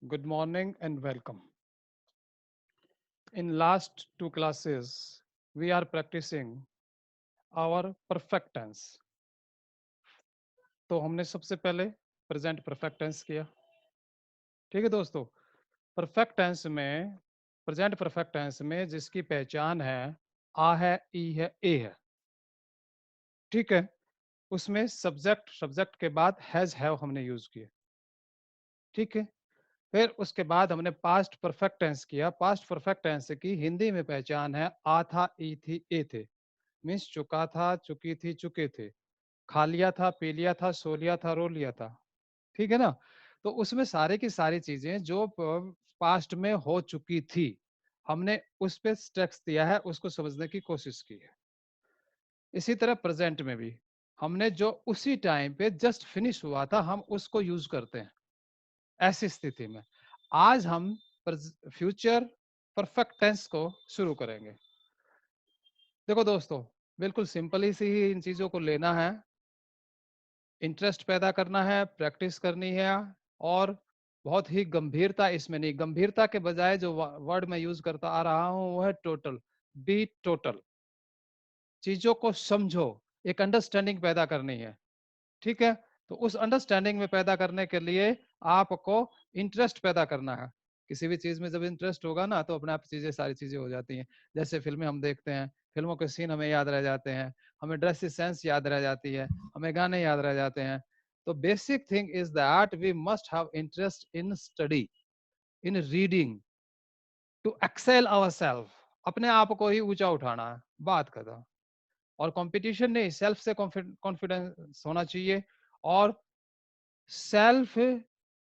Good morning and welcome. In last two classes, we are practicing our perfect tense. तो हमने सबसे पहले present perfect tense किया। ठीक है दोस्तों, परफेक्ट टेंस में प्रेजेंट परफेक्ट टेंस में जिसकी पहचान है आ है, ई है, ए है। ठीक है, उसमें सब्जेक्ट सब्जेक्ट के बाद हैज हैव हमने यूज किए। ठीक है, फिर उसके बाद हमने पास्ट परफेक्ट टेंस किया। पास्ट परफेक्ट टेंस की हिंदी में पहचान है आ था, ई थी, ए थे। मीन्स चुका था, चुकी थी, चुके थे। खा लिया था, पी लिया था, सो लिया था, रो लिया था। ठीक है ना? तो उसमें सारी की सारी चीजें जो पास्ट में हो चुकी थी, हमने उस पे स्ट्रेस दिया है, उसको समझने की कोशिश की है। इसी तरह प्रेजेंट में भी हमने जो उसी टाइम पे जस्ट फिनिश हुआ था, हम उसको यूज करते हैं ऐसी स्थिति में। आज हम फ्यूचर परफेक्ट टेंस को शुरू करेंगे। देखो दोस्तों, बिल्कुल सिंपल ही सी ही इन चीजों को लेना है, इंटरेस्ट पैदा करना है, प्रैक्टिस करनी है। और बहुत ही गंभीरता इसमें नहीं, गंभीरता के बजाय जो वर्ड मैं यूज करता आ रहा हूं वो है टोटल। बी टोटल, चीजों को समझो, एक अंडरस्टैंडिंग पैदा करनी है। ठीक है, तो उस अंडरस्टैंडिंग में पैदा करने के लिए आपको इंटरेस्ट पैदा करना है। किसी भी चीज में जब इंटरेस्ट होगा ना, तो अपने आप चीजें सारी चीजें हो जाती हैं। जैसे फिल्में हम देखते हैं, फिल्मों के सीन हमें याद रह जाते हैं, हमें ड्रेस सेंस याद रह जाती है, हमें गाने याद रह जाते हैं। तो basic thing is that we must have interest in study, in reading, to excel ourself. अपने आप को ही ऊंचा उठाना है, बात खत्म। और कंपटीशन नहीं, सेल्फ से कॉन्फिडेंस होना चाहिए। और सेल्फ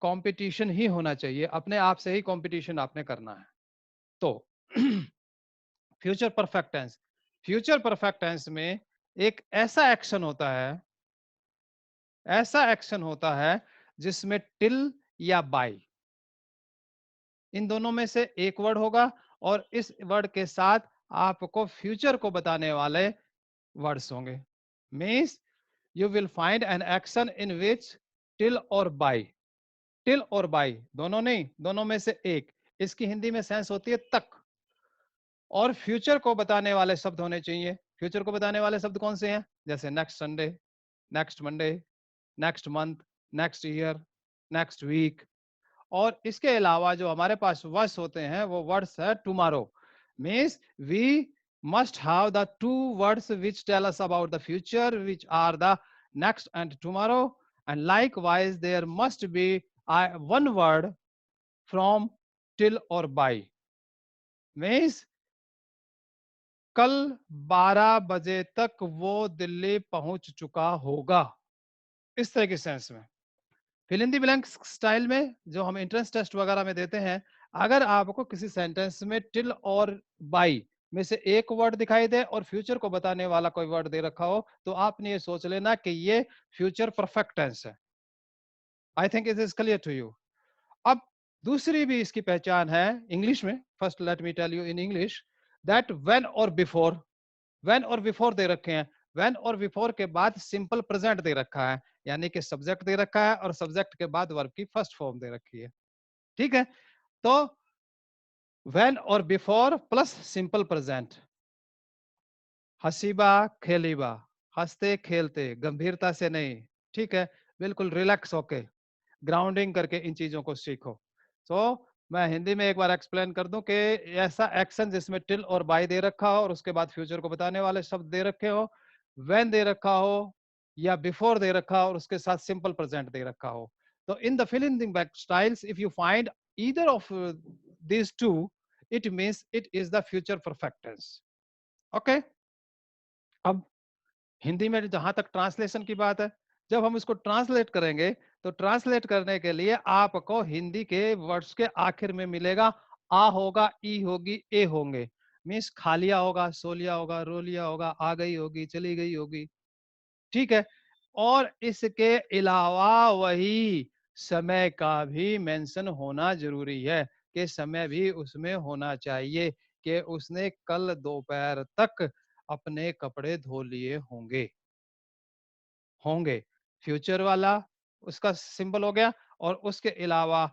कंपटीशन ही होना चाहिए, अपने आप से ही कंपटीशन आपने करना है। तो future perfect tense, future perfect tense में एक ऐसा एक्शन होता है, ऐसा एक्शन होता है जिसमें टिल या बाय, इन दोनों में से एक वर्ड होगा, और इस वर्ड के साथ आपको फ्यूचर को बताने वाले वर्ड्स होंगे। Means you will find an action in which till और बाय, टिल और बाय दोनों नहीं, दोनों में से एक। इसकी हिंदी में सेंस होती है तक। और फ्यूचर को बताने वाले शब्द होने चाहिए। फ्यूचर को बताने वाले शब्द कौन से हैं? जैसे next Sunday, next Monday, next month, next year, next week. और इसके अलावा जो हमारे पास वर्ड्स होते हैं वो वर्ड्स है tomorrow. Means we must have the two words which tell us about the future, which are the next and tomorrow. And likewise there must be one word from till or by। Means कल 12 बजे तक वो दिल्ली पहुंच चुका होगा, इस तरह के सेंस में। Fill in the blank style में जो हम एंट्रेंस टेस्ट वगैरह में देते हैं, अगर आपको किसी सेंटेंस में टिल और बाई में से एक वर्ड दिखाई दे और फ्यूचर को बताने वाला कोई वर्ड दे रखा हो, तो आपने ये सोच लेना कि ये फ्यूचर परफेक्ट टेंस है। I think it is clear to you. अब दूसरी भी इसकी पहचान है इंग्लिश में। First let me tell you in English that when और बिफोर, व्हेन और बिफोर दे रखे हैं। व्हेन और बिफोर के बाद सिंपल प्रेजेंट दे रखा है, यानी कि सब्जेक्ट दे रखा है और सब्जेक्ट के बाद वर्ब की फर्स्ट फॉर्म दे रखी है। ठीक है, तो व्हेन और बिफोर प्लस सिंपल प्रेजेंट। हसीबा खेलीबा, हंसते खेलते, गंभीरता से नहीं। ठीक है, बिल्कुल रिलैक्स होके, ग्राउंडिंग करके इन चीजों को सीखो। तो मैं हिंदी में एक बार एक्सप्लेन कर दूं कि ऐसा एक्शन जिसमें टिल और बाय दे रखा हो और उसके बाद फ्यूचर को बताने वाले शब्द दे रखे हो, व्हेन दे रखा हो या बिफोर दे रखा हो और उसके साथ सिंपल प्रेजेंट दे रखा हो। तो in the fill in the back styles if you find either of these two, it means it is the future perfect tense। Okay, अब हिंदी में जहां तक ट्रांसलेशन की बात है, जब हम इसको ट्रांसलेट करेंगे तो ट्रांसलेट करने के लिए आपको हिंदी के वर्ड्स के आखिर में मिलेगा आ होगा, ई होगी, ए होंगे। मीन्स खा लिया होगा, सो लिया होगा, रो लिया होगा, आ गई होगी, चली गई होगी। ठीक है, और इसके अलावा वही समय का भी मेंशन होना जरूरी है, कि समय भी उसमें होना चाहिए कि उसने कल दोपहर तक अपने कपड़े धो लिए होंगे, होंगे। फ्यूचर वाला उसका सिंबल हो गया। और उसके अलावा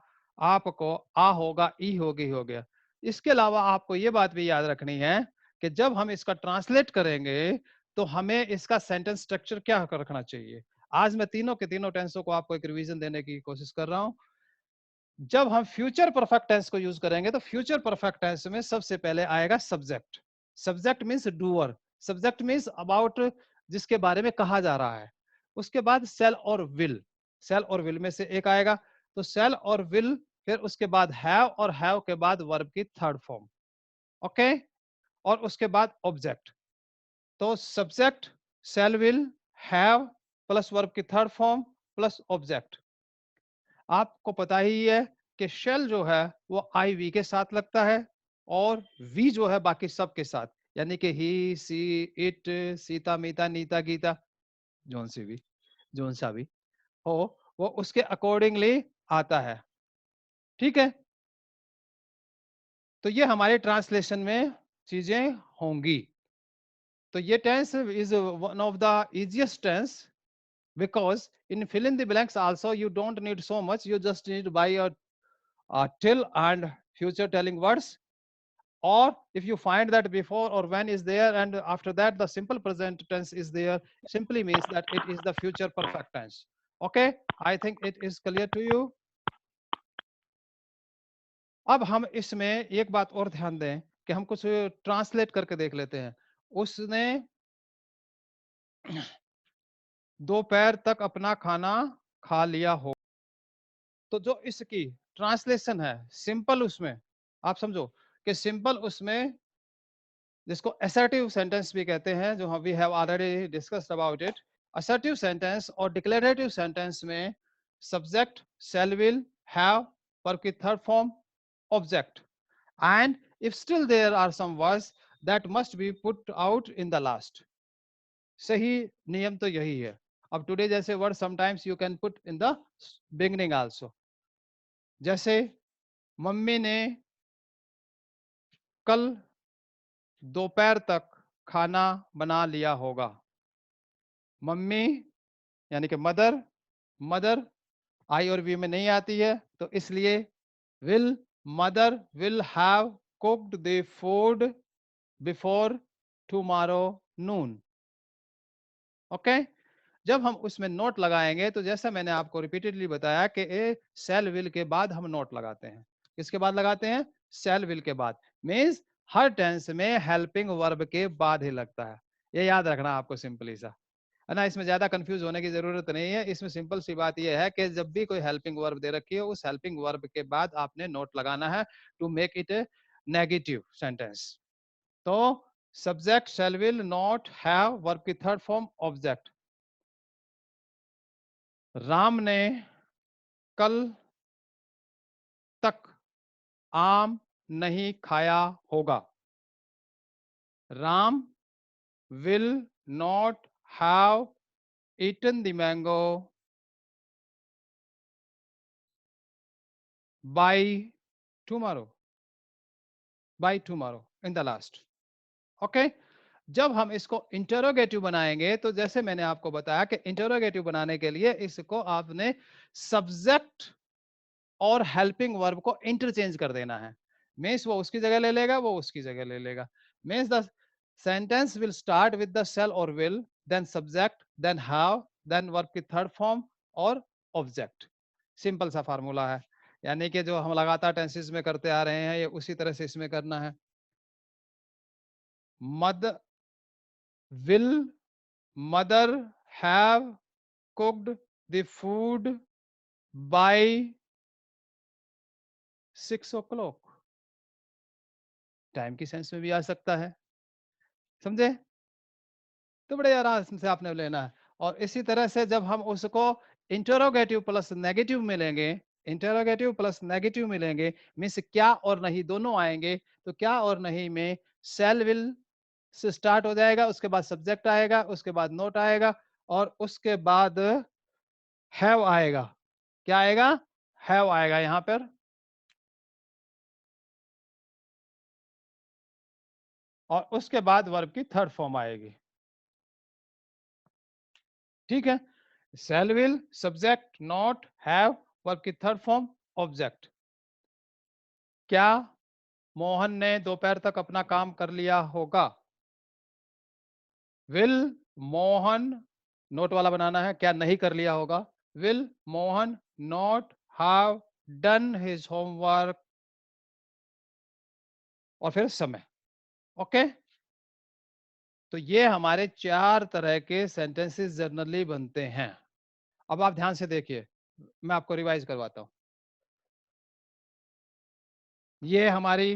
आपको आ होगा, ई होगी, हो गया। इसके अलावा आपको ये बात भी याद रखनी है कि जब हम इसका ट्रांसलेट करेंगे तो हमें इसका सेंटेंस स्ट्रक्चर क्या रखना चाहिए। आज मैं तीनों के तीनों टेंसों को आपको एक रिवीजन देने की कोशिश कर रहा हूं। जब हम फ्यूचर परफेक्ट टेंस को यूज करेंगे तो फ्यूचर परफेक्ट टेंस में सबसे पहले आएगा subject. Subject means doer, subject means about, जिसके बारे में कहा जा रहा है। उसके बाद सेल और विल, सेल और विल में से एक आएगा, तो सेल और विल, फिर उसके बाद हैव, और हैव के बाद वर्ब की थर्ड फॉर्म। ओके, और उसके बाद ऑब्जेक्ट। तो subject, shall, will, have plus verb की थर्ड फॉर्म प्लस ऑब्जेक्ट। आपको पता ही है कि शेल जो है वो आई वी के साथ लगता है, और वी जो है बाकी सब के साथ, यानी कि he, she, it, Sita, Mita, Nita, Gita, जोन सी भी, जोन सा भी हो, वो उसके अकॉर्डिंगली आता है। ठीक है, तो ये हमारे ट्रांसलेशन में चीजें होंगी। तो ये tense is one of the easiest tense, because in fill in the blanks also you don't need so much, you just need by a till and future telling words, or if you find that before or when is there and after that the simple present tense is there, simply means that it is the future perfect tense. Okay, I think it is clear to you. अब हम इसमें एक बात और ध्यान दें कि हम कुछ ट्रांसलेट करके देख लेते हैं। उसने दोपहर तक अपना खाना खा लिया हो, तो जो इसकी ट्रांसलेशन है सिंपल, उसमें आप समझो कि सिंपल उसमें, जिसको असर्टिव सेंटेंस भी कहते हैं, जो we have already discussed about it. Assertive sentence और डिक्लेरेटिव सेंटेंस में subject, shall, will, have, verb की third form, object, and if still there are some words that must be put out in the last. सही नियम तो यही है। अब today जैसे word sometimes you can put in the beginning also, जैसे mummy ने कल दोपहर तक खाना बना लिया होगा। मम्मी यानी कि मदर, मदर आई और वी में नहीं आती है, तो इसलिए will, mother will have cooked the food before tomorrow Noon. Okay, जब हम उसमें नोट लगाएंगे तो जैसा मैंने आपको रिपीटेडली बताया कि ए सेल विल के बाद हम नोट लगाते हैं। किसके बाद लगाते हैं? सेल विल के बाद। मींस हर टेंस में हेल्पिंग वर्ब के बाद ही लगता है। ये याद रखना आपको सिंपली सा, है ना। इसमें ज्यादा कंफ्यूज होने की जरूरत नहीं है। इसमें सिंपल सी बात यह है कि जब भी कोई हेल्पिंग वर्ब दे रखी है, उस हेल्पिंग वर्ब के बाद आपने नोट लगाना है to make it a negative sentence. तो subject, shall, will, not, have, verb की थर्ड फॉर्म, ऑब्जेक्ट। राम ने कल तक आम नहीं खाया होगा। Ram will not have eaten the mango by tomorrow, by tomorrow in the last. Okay, जब हम इसको इंटरोगेटिव बनाएंगे तो जैसे मैंने आपको बताया कि इंटरोगेटिव बनाने के लिए इसको आपने सब्जेक्ट और हेल्पिंग वर्ब को इंटरचेंज कर देना है। मीन्स वो उसकी जगह ले लेगा, वो उसकी जगह ले लेगा। Means the sentence will start with the shall और will, then subject, then have, then verb की थर्ड फॉर्म और ऑब्जेक्ट। सिंपल सा फार्मूला है, यानी कि जो हम लगातार टेंसेस में करते आ रहे हैं, ये उसी तरह से इसमें करना है। मद will mother have cooked the food by 6 o'clock। Time की सेंस में भी आ सकता है, समझे। तो बड़े आराम से आपने लेना है। और इसी तरह से जब हम उसको इंटरोगेटिव प्लस नेगेटिव मिलेंगे, इंटरोगेटिव प्लस नेगेटिव मिलेंगे, मीन्स क्या और नहीं दोनों आएंगे, तो क्या और नहीं में सेल विल से स्टार्ट हो जाएगा, उसके बाद सब्जेक्ट आएगा, उसके बाद नोट आएगा, और उसके बाद हैव आएगा। क्या आएगा? हैव आएगा यहां पर, और उसके बाद वर्ब की थर्ड फॉर्म आएगी। ठीक है, shall will, subject, not, have, verb की थर्ड फॉर्म, ऑब्जेक्ट। क्या मोहन ने दोपहर तक अपना काम कर लिया होगा? विल मोहन, नोट वाला बनाना है, क्या नहीं कर लिया होगा? Will Mohan not have done his homework, और फिर समय। ओके, तो ये हमारे 4 तरह के सेंटेंसेस जनरली बनते हैं। अब आप ध्यान से देखिए, मैं आपको रिवाइज करवाता हूं। ये हमारी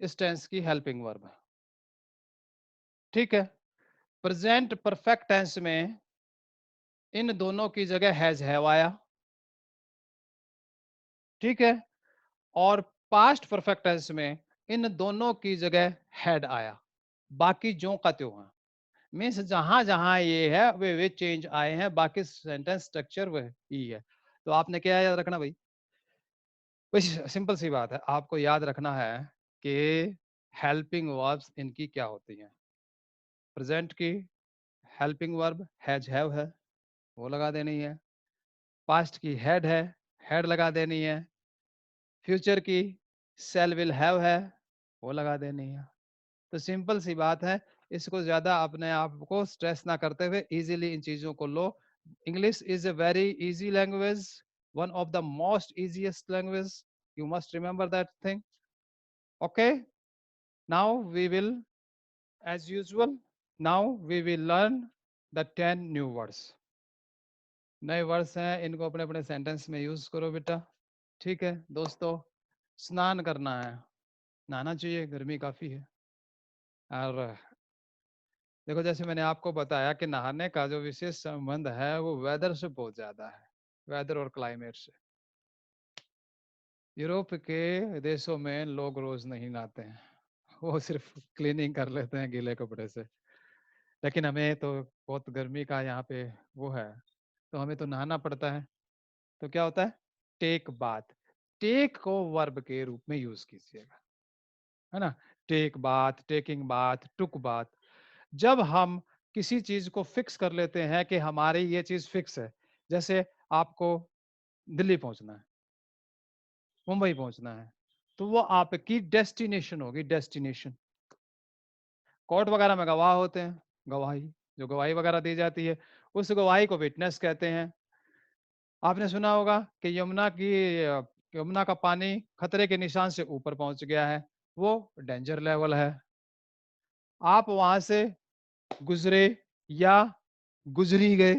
इस टेंस की हेल्पिंग वर्ब है, ठीक है। प्रेजेंट परफेक्ट टेंस में इन दोनों की जगह हैज हैव आया, ठीक है। और पास्ट परफेक्ट टेंस में इन दोनों की जगह हैड आया, बाकी जो का त्यों है। मीन्स जहां जहां ये है वे चेंज आए हैं, बाकी सेंटेंस स्ट्रक्चर वही है। तो आपने क्या याद रखना भाई? बस सिंपल सी बात है, आपको याद रखना है कि हेल्पिंग वर्ब्स इनकी क्या होती हैं। प्रेजेंट की हेल्पिंग वर्ब हैज हैव है, वो लगा देनी है। पास्ट की हैड है, हैड लगा देनी है। फ्यूचर की सेल विल हैव है, वो लगा देनी है। तो सिंपल सी बात है, इसको ज्यादा अपने आप को स्ट्रेस ना करते हुए इजीली इन चीजों को लो। English is a very easy language, one of the most easiest language, you must remember that thing. Okay, now we will, as usual, now we will learn the 10 new words. नए words हैं, इनको अपने अपने sentence में use करो बेटा, ठीक है। दोस्तों, स्नान करना है, नहाना चाहिए, गर्मी काफी है। और देखो, जैसे मैंने आपको बताया कि नहाने का जो विशेष संबंध है वो वेदर से बहुत ज्यादा है, वेदर और क्लाइमेट से। यूरोप के देशों में लोग रोज नहीं नहाते हैं, वो सिर्फ क्लीनिंग कर लेते हैं गीले कपड़े से। लेकिन हमें तो बहुत गर्मी का यहाँ पे वो है, तो हमें तो नहाना पड़ता है। तो क्या होता है? Take bath. टेक को वर्ब के रूप में यूज कीजिएगा, है ना। Take bath, taking bath, took bath. जब हम किसी चीज को फिक्स कर लेते हैं कि हमारी ये चीज फिक्स है, जैसे आपको दिल्ली पहुंचना है, मुंबई पहुंचना है, तो वो आपकी डेस्टिनेशन होगी, डेस्टिनेशन। कोर्ट वगैरह में गवाह होते हैं, गवाही, जो गवाही वगैरह दी जाती है, उस गवाही को विटनेस कहते हैं। आपने सुना होगा कि यमुना का पानी खतरे के निशान से ऊपर पहुंच गया है, वो डेंजर लेवल है। आप वहां से गुजरे या गुजरी गए,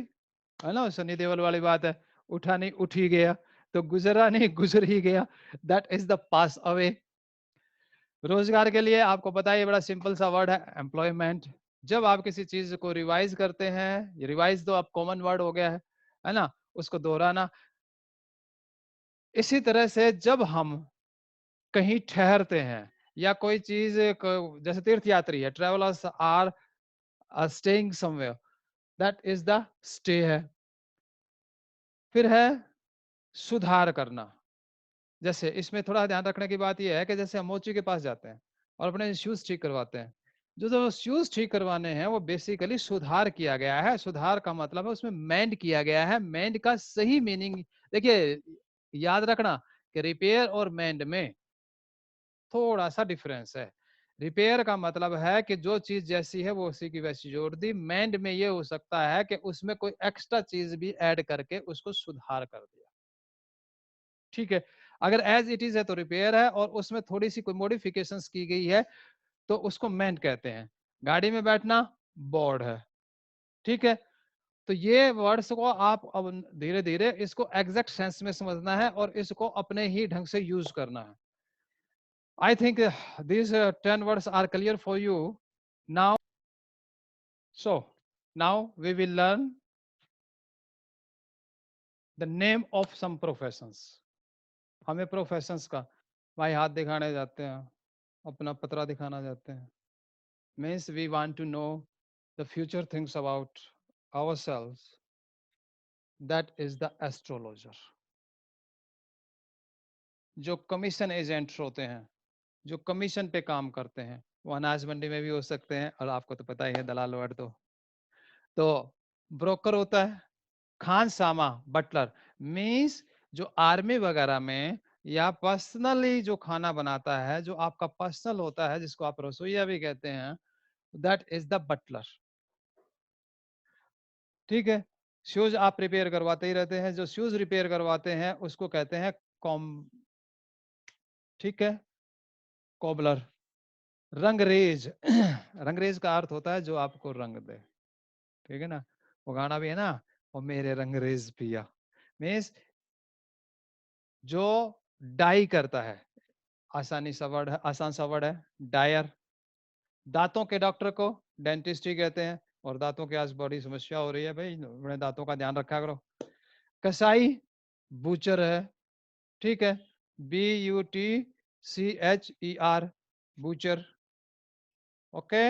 है ना, सनी देओल वाली बात है, उठा नहीं उठ ही गया, तो गुजरा नहीं गुजर ही गया, that is the pass away. रोजगार के लिए आपको पता है, ये बड़ा सिंपल सा वर्ड है, एम्प्लॉयमेंट। जब आप किसी चीज को रिवाइज करते हैं, ये रिवाइज तो अब कॉमन वर्ड हो गया है ना, उसको दोहराना। इसी तरह से जब हम कहीं ठहरते हैं या कोई चीज जैसे तीर्थ यात्री है, travellers are staying somewhere, that is the stay है। फिर है सुधार करना। जैसे इसमें थोड़ा ध्यान रखने की बात यह है कि जैसे हम मोची के पास जाते हैं और अपने शूज ठीक करवाते हैं, जो जो शूज ठीक करवाने हैं वो बेसिकली सुधार किया गया है। सुधार का मतलब है उसमें मेंड किया गया है। मेंड का सही मीनिंग देखिए, याद रखना कि रिपेयर और मेंड में थोड़ा सा डिफरेंस है। रिपेयर का मतलब है कि जो चीज जैसी है वो उसी की वैसी जोड़ दी। मेंड में ये हो सकता है कि उसमें कोई एक्स्ट्रा चीज भी ऐड करके उसको सुधार कर दिया, ठीक है। अगर एज इट इज है तो रिपेयर है, और उसमें थोड़ी सी कोई मॉडिफिकेशंस की गई है तो उसको मेंड कहते हैं। गाड़ी में बैठना बोर्ड है, ठीक है। तो ये वर्ड्स को आप अब धीरे धीरे इसको एग्जैक्ट सेंस में समझना है और इसको अपने ही ढंग से यूज करना है। I think these 10 words are clear for you now. So now we will learn the name of some professions. हमें प्रोफेशंस का, भाई हाथ दिखाने जाते हैं, अपना पतरा दिखाना जाते हैं, means we want to know the future things about ourselves, that is the astrologer. जो कमीशन एजेंट्स होते हैं, जो कमीशन पे काम करते हैं, वो अनाज मंडी में भी हो सकते हैं, और आपको तो पता ही है दलाल वर्ड तो ब्रोकर होता है। खान सामा बटलर मीन्स जो आर्मी वगैरह में या पर्सनली जो खाना बनाता है, जो आपका पर्सनल होता है, जिसको आप रसोइया भी कहते हैं, दैट इज द बटलर। ठीक है। शूज आप रिपेयर करवाते ही रहते हैं, जो शूज रिपेयर करवाते हैं उसको कहते हैं कॉम, ठीक है, कॉबलर। रंगरेज रंगरेज का अर्थ होता है जो आपको रंग दे, ठीक है ना। वो गाना भी है ना, वो मेरे रंगरेज पिया, मीन्स जो डाई करता है। आसानी सा वर्ड है, आसान सा वर्ड है, डायर। दांतों के डॉक्टर को डेंटिस्ट ही कहते हैं, और दांतों के आज बड़ी समस्या हो रही है भाई, अपने दांतों का ध्यान रखा करो। कसाई बूचर है, ठीक है, BUTCHER, बूचर। ओके।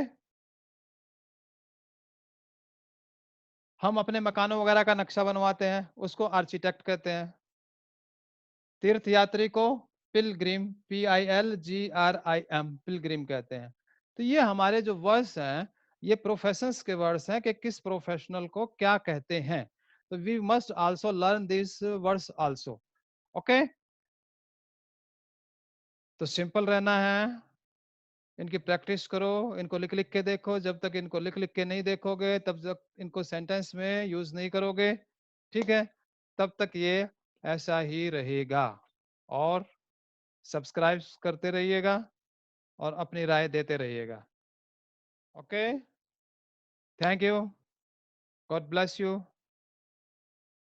हम अपने मकानों वगैरह का नक्शा बनवाते हैं, उसको आर्किटेक्ट कहते हैं। तीर्थ यात्री को पिलग्रिम, PILGRIM, पिलग्रिम कहते हैं। तो ये हमारे जो वर्ड्स हैं, ये प्रोफेशंस के वर्ड्स हैं कि किस प्रोफेशनल को क्या कहते हैं। तो we must also learn this words also. Okay. तो सिंपल रहना है, इनकी प्रैक्टिस करो, इनको लिख लिख के देखो। जब तक इनको लिख लिख के नहीं देखोगे, तब तक इनको सेंटेंस में यूज नहीं करोगे, ठीक है, तब तक ये ऐसा ही रहेगा। और सब्सक्राइब करते रहिएगा और अपनी राय देते रहिएगा। Okay, thank you, God bless you.